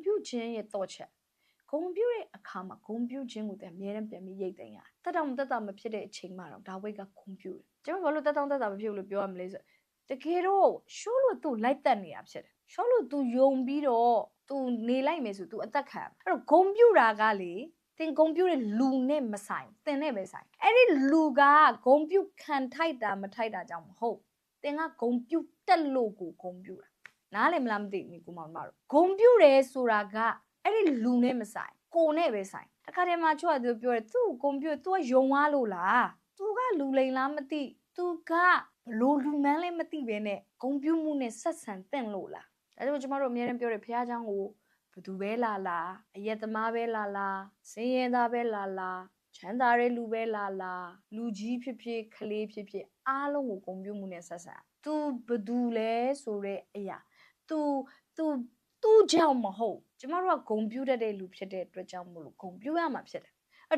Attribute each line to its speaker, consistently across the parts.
Speaker 1: ပြုခြင်းရဲ့တော့ချက်ဂုံပြုတဲ့အခါမှာဂုံပြုခြင်းကိုတည်းအများရန်ပြန်ပြီးရိတ်သိမ်းရတက်တောင်တက်တာမဖြစ်တဲ့အချိန်မှာတော့ဒါဝိတ်ကဂုံပြုတယ်ကျွန်တော်ဘာလို့တက်တောင်တက်တာမဖြစ်ဘူးလို့ပြောရမလဲဆိုတကယ်တော့ရှောလို့သူ့လိုက်တက်နေတာဖြစ်တယ်ရှောလို့သူယုံပြီးတော့သူနေလိုက်မယ်ဆိုသူအသက်ခံအဲ့တော့ဂုံပြုတာကလေတင်ဂုံပြုတဲ့လူနဲ့မဆိုင်တင်နဲ့ပဲဆိုင်အဲ့ဒီလူကဂုံပြုခံထိုက်တာမထိုက်တာကြောင့်မဟုတ်တင်ကဂုံပြုတက်လို့ကိုဂုံပြုတာနားလည်မလားမသိဘူးကိုမောင်မတို့ဂုံပြုတယ်ဆိုတာကအဲ့ဒီလူနဲ့မဆိုင်ကိုနဲ့ပဲဆိုင်တခါတည်းမှာချွတ်သူပြောတယ်သူ့ဂုံပြုသူကယုံသွားလို့လားသူကလူလိန်လားမသိသူကဘလို့လူမှန်းလဲမသိပဲနဲ့ဂုံပြုမှုနဲ့ဆက်ဆံတင့်လို့လားဒါကြောင့်ကျွန်တော်တို့အများနဲ့ပြောတယ်ဖះเจ้าကိုဘသူပဲလာအယက်သမားပဲလာစင်းရဲသားပဲလာချမ်းသာတဲ့လူပဲလာလူကြီးဖြစ်ဖြစ်ကလေးဖြစ်ဖြစ်အားလုံးကိုဂုံပြုမှုနဲ့ဆက်ဆံသူဘသူလဲဆိုတဲ့အရာသူကြောင့်မဟုတ်ကျမတို့ကဂုံပြုတတ်တဲ့လူဖြစ်တဲ့အတွက်ကြောင့်မလို့ဂုံပြုရမှာဖြစ်တယ်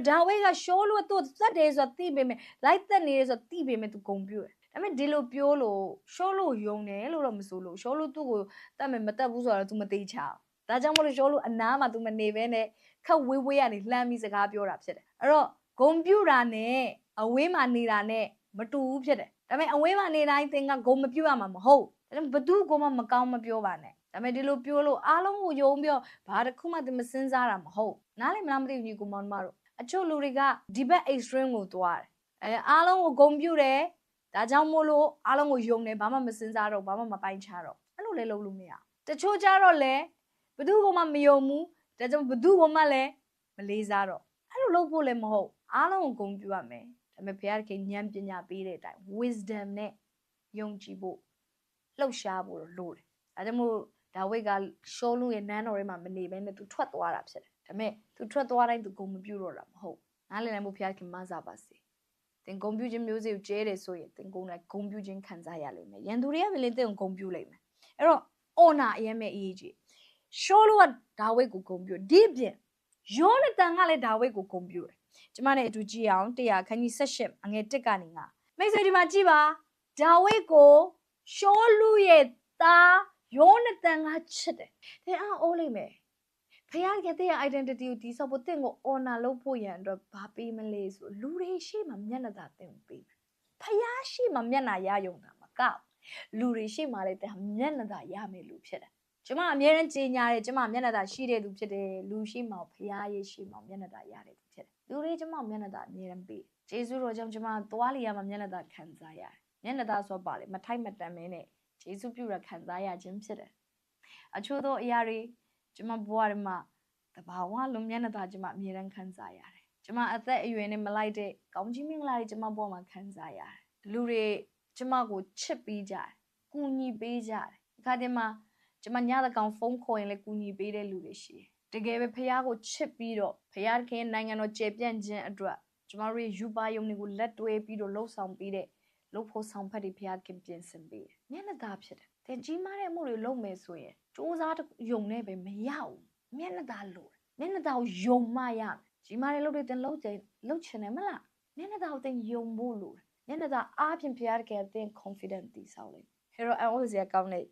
Speaker 1: ဒါဝိတ်ကရှောလို့သူသတ်တယ်ဆိုတော့သိပေမဲ့လိုက်သက်နေတယ်ဆိုတော့သိပေမဲ့သူဂုံပြုတယ်ဒါပေမဲ့ဒီလိုပြောလို့ရှောလို့ယုံတယ်လို့တော့မဆိုလို့ရှောလို့သူ့ကိုတတ်မယ်မတတ်ဘူးဆိုတော့ तू မသိချအောင်ဒါကြောင့်မလို့ရှောလို့အနားမှာ तू မနေဘဲနဲ့ခက်ဝေးကနေလှမ်းပြီးစကားပြောတာဖြစ်တယ်အဲ့တော့ဂုံပြုတာနဲ့အဝေးမှာနေတာနဲ့မတူဘူးဖြစ်တယ်ဒါပေမဲ့အဝေးမှာနေတိုင်းသင်ကဂုံမပြုတ်ရမှာမဟုတ်ဒါပေမဲ့ဘသူကမှမကောင်းမပြောပါနဲ့ဒါပေမဲ့ဒီလိုပြောလို့အားလုံးကိုယုံပြီးဘာတစ်ခုမှသူမစင်စားတာမဟုတ်နားလည်မလားမသိဘူးညီကောင်မတို့အချို့လူတွေကဒီဘက် extreme ကိုသွားတယ်အားလုံးကိုဂုံပြုတယ်ဒါကြောင့်မို့လို့အားလုံးကိုယုံတယ်ဘာမှမစင်စားတော့ဘာမှမပိုင်းခြားတော့အဲ့လိုလဲလုပ်လို့မရတချို့ကြတော့လဲဘသူကမှမယုံဘူးဒါကြောင့်ဘသူကမှလည်းမလေးစားတော့အဲ့လိုလုပ်ဖို့လည်းမဟုတ်အားလုံးကိုဂုံပြုရမယ်ဒါပေမဲ့ဘုရားခင်ဉာဏ်ပညာပေးတဲ့အတိုင်း wisdom နဲ့ယုံကြည်ဖို့လှုပ်ရှားဖို့လိုတယ်ဒါကြောင့်မို့ဒါဝိတ်ကရှောလူရဲ့နန်းတော်ထဲမှာမနေဘဲနဲ့သူထွက်သွားတာဖြစ်တယ်ဒါပေမဲ့သူထွက်သွားတိုင်းသူဂုံမပြုတော့တာမဟုတ်နားလည်နိုင်ဖို့ဘုရားခင်မဆာပါစေသင်ဂုံပြုခြင်းမျိုးစေ့ကိုကျဲတယ်ဆိုရင်သင်ဂုံပြုခြင်းခံစားရလိမ့်မယ်ရန်သူတွေကလည်းသင်ကိုဂုံပြုလိမ့်မယ်အဲ့တော့အော်နာအရင်မဲ့အေးကြီးရှောလူကဒါဝိတ်ကိုဂုံပြုဒီပြင်ယောနသန်ကလည်းဒါဝိတ်ကိုဂုံပြုတယ်ကျမနဲ့အတူကြည့်အောင်100ခန်းကြီး18အငယ်1ကနေ9မိတ်ဆွေဒီမှာကြည့်ပါဒါဝိတ်ကိုရှောလူရဲ့သားယောနသန်ကချစ်တယ်သင်အိုးလိမ့်မယ်ဖခင်ကတဲ့ identity ကိုဒီဆော့ဖို့တင့်ကို honor လုပ်ဖို့ရန်အတွက်ဘာပေးမလဲဆိုလူတွေရှိမှမျက်နှာသာတင်ပေးမယ်ဖခင်ရှိမှမျက်နှာရယုံတာမကောက်လူတွေရှိမှလည်းတဲ့မျက်နှာသာရမယ်လူဖြစ်တယ်ကျမအမြဲတမ်းကြေညာတယ်ကျမမျက်နှာသာရှိတဲ့သူဖြစ်တယ်လူရှိမှဖခင်ရဲ့ရှိမှမျက်နှာသာရတဲ့သူဖြစ်တယ်လူတွေကျမမျက်နှာသာအမြဲတမ်းပေးဂျေဇုတော်ကြောင့်ကျမသွားလီရမှာမျက်နှာသာခံစားရတယ်မျက်နှာသာဆိုပါလေမထိုက်မတန်မင်းနဲ့ဂျေဇုပြုရခံစားရခြင်းဖြစ်တယ်အချို့သောအရာတွေကျမဘဝထဲမှာတဘာဝလုံးမျက်နှာသာကျမအမြဲတမ်းခံစားရတယ်ကျမအသက်အရွယ်နဲ့မလိုက်တဲ့ကောင်းကြီးမင်္ဂလာတွေကျမဘဝမှာခံစားရတယ်လူတွေကျမကိုချစ်ပေးကြတယ်ကူညီပေးကြတယ်အခါတည်းမှာကျမညတကောင်ဖုန်းခေါ်ရင်လည်းကူညီပေးတဲ့လူတွေရှိတယ်တကယ်ပဲဖခင်ကိုချစ်ပြီးတော့ဖခင်နိုင်ငံတော်ကျေပြန့်ခြင်းအတွက်ကျမတို့ရဲ့ယူပါယုံတွေကိုလက်တွဲပြီးတော့လှုပ်ဆောင်ပြီးတဲ့လှုပ်ဖို့ဆောင်ဖက်တွေဖခင်ပြင်ဆင်ပေးတယ်မျက်နှာသာဖြစ်တယ်သင်ကြီးမားတဲ့အမှုတွေလုပ်မယ်ဆိုရင်စူးစမ်းယုံနဲ့ပဲမရဘူးမျက်နှာသာလို့မျက်နှာသာကိုယုံမှရမယ်ကြီးမားတဲ့လုပ်တွေသင်လုပ်ချင်တယ်မလားမျက်နှာသာကိုသင်ယုံဖို့လိုတယ်မျက်နှာသာအားဖြင့်ဖခင်သင် confident တည်ဆောက်လိမ့်မယ်ဟေရိုအန်အိုဇီယာကောင်းတဲ့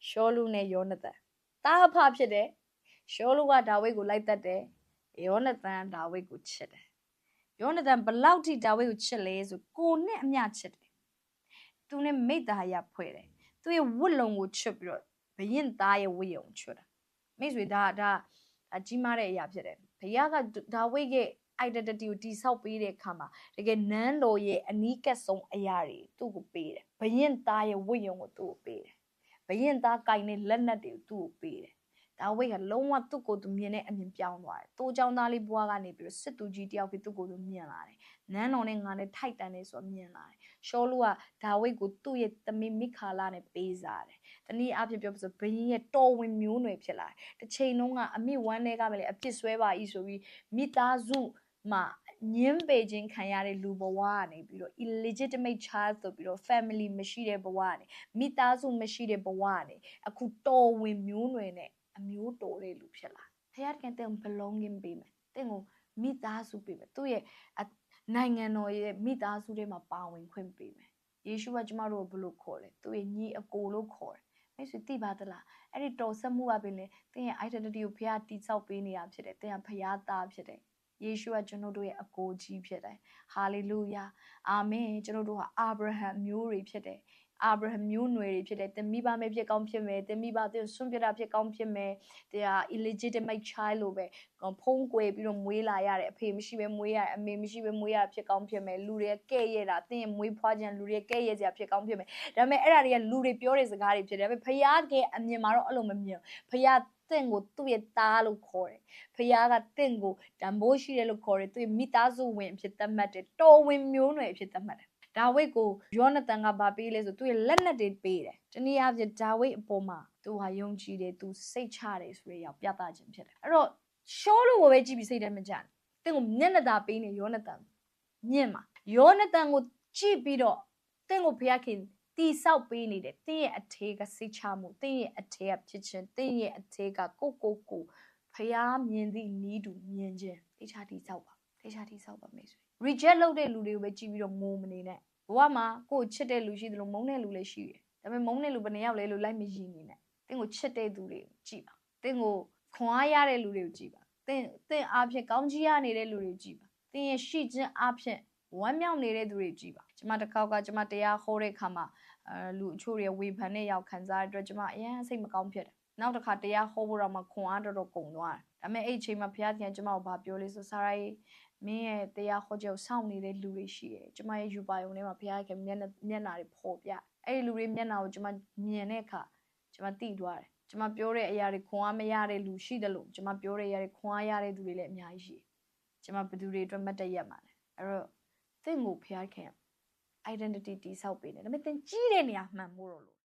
Speaker 1: ရှောလူနဲ့ယောနသန်တာအဖဖြစ်တယ်ရှောလူကဒါဝိတ်ကိုလိုက်တတ်တယ်ယောနသန်ဒါဝိတ်ကိုချစ်တယ်ယောနသန်ဘလောက်ထိဒါဝိတ်ကိုချစ်လဲဆိုကိုနဲ့အမျှချစ်တယ်သူနဲ့မိတ္တာရဖွဲ့တယ်သူရဲ့ဝတ်လုံကိုချစ်ပြီးတော့ဘရင်သားရဲ့ဝတ်ရုံချွတ်တာမိတ်ဆွေဒါကြီးမားတဲ့အရာဖြစ်တယ်ဘုရားကဒါဝိတ်ရဲ့ identity ကိုတိဆောက်ပေးတဲ့အခါမှာတကယ်နန်းတော်ရဲ့အနီးကပ်ဆုံးအရာတွေသူ့ကိုပေးတယ်ဘရင်သားရဲ့ဝတ်ရုံကိုသူ့ကိုပေးတယ်ဘရင်သားကိုင်တဲ့လက်နက်တွေကိုသူ့ကိုပေးတယ်ဒါဝိတ်ကလုံးဝသူ့ကိုယ်သူမြင်တဲ့အမြင်ပြောင်းသွားတယ်တိုးကြောင်သားလေးဘွားကနေပြီးတော့စစ်သူကြီးတယောက်ပြီးသူ့ကိုယ်သူမြင်လာတယ်နန်းတော်နဲ့ငါနဲ့ထိုက်တန်နေဆိုတော့မြင်လာတယ်ရှောလူကဒါဝိတ်ကိုသူ့ရဲ့သမီးမိခါလာနဲ့ပေးစားတယ်တနည်းအားဖြင့်ပြောဆိုဘရင်ရဲ့တော်ဝင်မျိုးနွယ်ဖြစ်လာတယ်တစ်ချိန်လုံးကအမိဝမ်းထဲကပဲလေအပြစ်ဆွဲပါ၏ဆိုပြီးမိသားစုမှာညင်းပေခြင်းခံရတဲ့လူဘဝကနေပြီးတော့ illegitimate child ဆိုပြီးတော့ family မရှိတဲ့ဘဝကနေမိသားစုမရှိတဲ့ဘဝကနေအခုတော်ဝင်မျိုးနွယ်နဲ့အမျိုးတော်တဲ့လူဖြစ်လာဖခင်ကတဲ့ belonging ပေးမယ်တဲ့ကိုမိသားစုပေးမယ်သူ့ရဲ့နိုင်ငံတော်ရဲ့မိသားစုထဲမှာပါဝင်ခွင့်ပေးမယ်ယေရှုကကျမတို့ကိုဘယ်လိုခေါ်လဲသူ့ရဲ့ညီအကိုလို့ခေါ်တယ် မိတ်ဆွေသိပါသလားအဲ့ဒီတော်ဆက်မှုကပင်လေတင်းရဲ့ identity ကိုဖခင်တိဆောက်ပေးနေတာဖြစ်တယ်တင်းကဖခင်သားဖြစ်တယ်ယေရှုကကျွန်တော်တို့ရဲ့အကိုကြီးဖြစ်တယ်ဟာလေလုယာအာမင်ကျွန်တော်တို့ဟာအာဗြဟံမျိုးတွေဖြစ်တယ်အာဗြဟံမျိုးနွယ်တွေဖြစ်တယ်တင်မိဘမဲ့ဖြစ်ကောင်းဖြစ်မယ်တင်မိဘတင်ဆွန့်ပြတာဖြစ်ကောင်းဖြစ်မယ်တရား illegitimate child လို့ပဲဖုံးကွယ်ပြီးတော့မွေးလာရတဲ့အဖေမရှိပဲမွေးရအမေမရှိပဲမွေးရဖြစ်ကောင်းဖြစ်မယ်လူတွေကဲ့ရဲ့တာတင်ရဲ့မွေးဖွားခြင်းလူတွေကဲ့ရဲ့စရာဖြစ်ကောင်းဖြစ်မယ်ဒါပေမဲ့အဲ့ဒါတွေကလူတွေပြောတဲ့စကားတွေဖြစ်တယ်ဒါပေမဲ့ဖခင်အမြင်မှာတော့အဲ့လိုမမြင်ဖခင်တင့်ကိုသူ့ရဲ့သားလို့ခေါ်တယ်ဖခင်ကတင့်ကိုတန်ဖိုးရှိတယ်လို့ခေါ်တယ်သူ့ရဲ့မိသားစုဝင်အဖြစ်သတ်မှတ်တယ်တော်ဝင်မျိုးနွယ်အဖြစ်သတ်မှတ်တယ်ဒါဝိဒ်ကိုယောနသန်ကဗာပေးလဲဆိုသူ့ရဲ့လက်နက်တွေပေးတယ်တနည်းအားဖြင့်ဒါဝိဒ်အပေါ်မှာသူဟာယုံကြည်တယ်သူစိတ်ချတယ်ဆိုတဲ့အကြောင်းပြသခြင်းဖြစ်တယ်အဲ့တော့ရှောလို့ပဲကြည့်ပြီးစိတ်ထဲမကြနဲ့တင့်ကိုမျက်နှာသာပေးနေယောနသန်မြင့်မှာယောနသန်ကိုကြည့်ပြီးတော့တင့်ကိုဖခင်တီဆောက်ပေးနေတယ်တင့်ရဲ့အထေကစိတ်ချမှုတင့်ရဲ့အထေကဖြစ်ခြင်းတင့်ရဲ့အထေကကိုဖခင်မြင်သည့်နီးတူမြင်ခြင်းတေချာတီဆောက်ပါတေချာတီဆောက်ပါမိတ်ဆွေ reject လုပ်တဲ့လူတွေကိုပဲကြည့်ပြီးတော့ငိုမနေနဲ့ဘဝမှာကိုယ်ချစ်တဲ့လူရှိသလိုမုန်းတဲ့လူလည်းရှိတယ်ဒါပေမဲ့မုန်းတဲ့လူဘယ်နှယောက်လဲလို့လိုက်မရည်နေနဲ့တင်းကိုချစ်တဲ့သူတွေကိုကြည့်ပါတင်းကိုခွန်အားရတဲ့လူတွေကိုကြည့်ပါတင်းအားဖြင့်ကောင်းကြီးရနေတဲ့လူတွေကိုကြည့်ပါတင်းရဲ့ရှိခြင်းအားဖြင့်ဝမ်းမြောက်နေတဲ့သူတွေကြည့်ပါကျမတစ်ခေါက်ကကျမတရားဟောတဲ့အခါမှာလူအချို့တွေဝေဖန်တဲ့ရောက်ခံစားရတဲ့အတွက်ကျမအရင်စိတ်မကောင်းဖြစ်တယ်နောက်တစ်ခါတရားဟောဖို့တော့မှခွန်အားတော်ကုန်သွားတယ်ဒါပေမဲ့အဲ့အချိန်မှာဘုရားသခင်ကျမကိုဗာပြောလေးဆိုဆာရာကြီးမင်းရဲ့တရားဟောချက်ကိုစောင့်နေတဲ့လူတွေရှိတယ်ကျမရဲ့ယူပါယုံထဲမှာဘုရားခင်မျက်နှာတွေပေါ်ပြအဲ့ဒီလူတွေမျက်နှာကိုကျမမြင်တဲ့အခါကျမသိသွားတယ်ကျမပြောတဲ့အရာတွေခွန်အားမရတဲ့လူရှိတယ်လို့ကျမပြောတဲ့အရာတွေခွန်အားရတဲ့သူတွေလည်းအများကြီးရှိတယ်ကျမဘယ်သူတွေအတွက်မတ်တရက်မှာလဲအဲ့တော့သင်ကိုဘုရားခင် identity တိဆောက်ပေးတယ်ဒါပေမဲ့သင်ကြီးတဲ့နေရာမှန်ဖို့တော့လို့